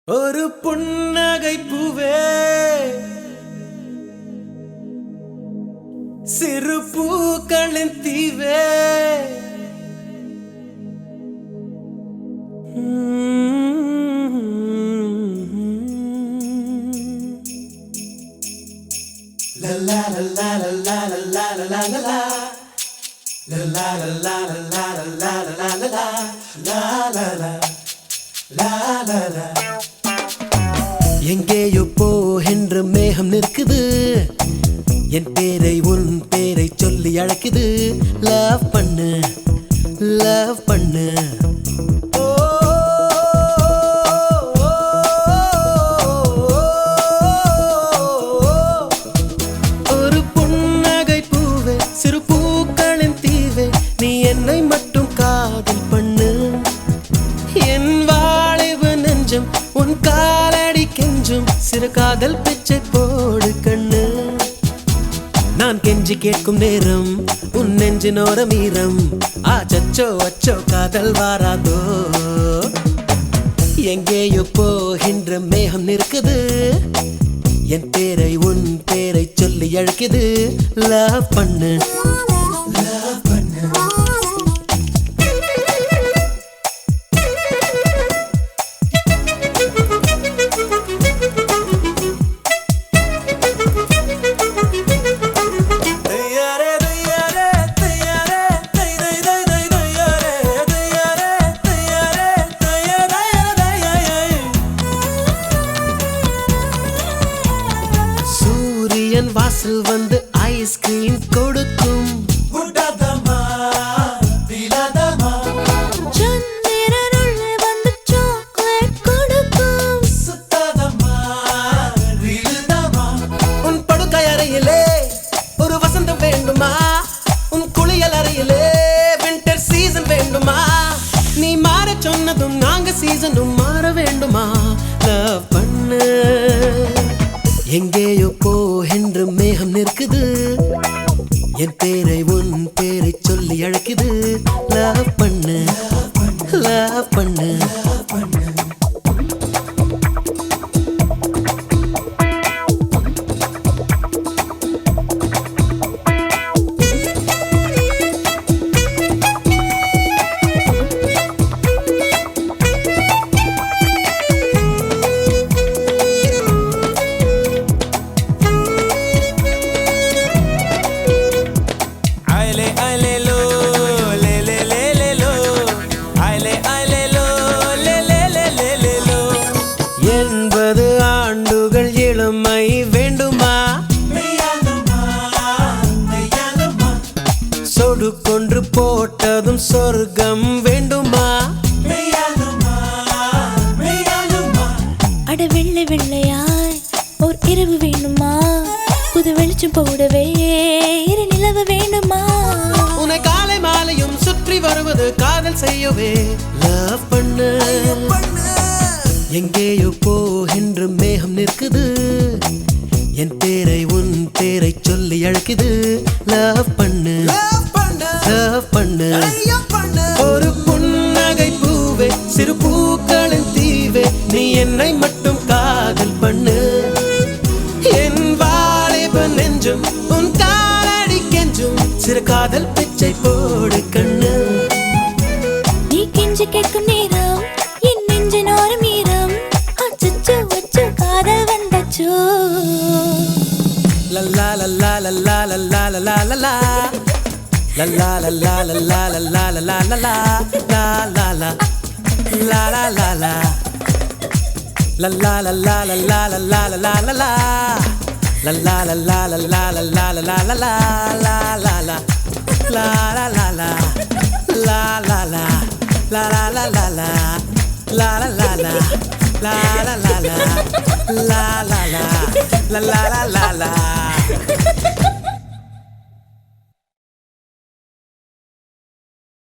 ஒரு புன்னகை பூவே சிறு பூக்களின் தீவே la la la la la la la la la la la La la la la la la la la la la la la la la la la எங்கேயோ போகின்ற மேகம் நிற்குது என் பேரை உன் பேரை சொல்லி அழைக்குது லவ் பண்ணு லவ் பண்ணு ஒரு புன்னகை பூவே சிறு பூக்களின் தீவே நீ என்னை மட்டும் காதல் பண்ணு என் வாலிப நெஞ்சம் உன் காலடி கெஞ்சும் சிறு காதல் பிச்சை போடு கண்ணு நான் கெஞ்சி கேட்கும் நேரம் உன் நெஞ்சினோரம் ஈரம் ஆச்சோ அச்சோ காதல் வாராதோ எங்கேயோ போகின்ற மேகம் நிற்குது என் பேரை உன் பேரை சொல்லி அழைக்குது லவ் பண்ணு லவ் பண்ணு வாசல் வந்து ஐஸ்கிரீம் கொடுக்கும் வந்து சாக்லேட் கொடுக்கும் உன் படுக்கை அறையிலே ஒரு வசந்தம் வேண்டுமா உன் குளியல் அறையிலே வின்டர் சீசன் வேண்டுமா நீ மாற சொன்னதும் நாங்க சீசனும் மாற வேண்டுமா லவ் பண்ணு எங்கேயோ போகின்ற மேகம் நிற்குது என் பேரை உன் பேரை சொல்லி அழைக்குது லவ் பண்ணு லவ் பண்ணு சொடு கொன்று போட்டதும் சொர்க்கம் வேண்டுமா அட வெள்ளை வெள்ளையாய் ஓர் இரவு வேண்டுமா புது வெளிச்சம் போடவே இரு நிலவு வேண்டுமா உன்னை காலை மாலையும் சுற்றி வருவது காதல் செய்யவே லவ் பண்ணு எங்கேயோ போகின்ற மேகம் நிற்குது என் பேரை உன் பேரை சொல்லி அழைக்குது லவ் பண்ணு லவ் பண்ணு ஒரு புன்னகை பூவே சிறு பூக்களின் தீவே நீ என்னை மட்டும் காதல் பண்ணு என் வாலிப நெஞ்சும் உன் காலடி கெஞ்சும் சிறு காதல் பிச்சை போடு கண்ணு நீ கெஞ்சி கேட்கும் நேரம் என் நெஞ்சினோரம் ஈரம் அச்சோ அச்சோ காதல் வந்தச்சோ La la la la la la la la la la la la La la la la la la la la la la la la La la la La la la la La la la la la la la la la la la la La la la la la la la la la la la la La la la La la la la La la la La la la la la La la la la La la la la La la la La la la la la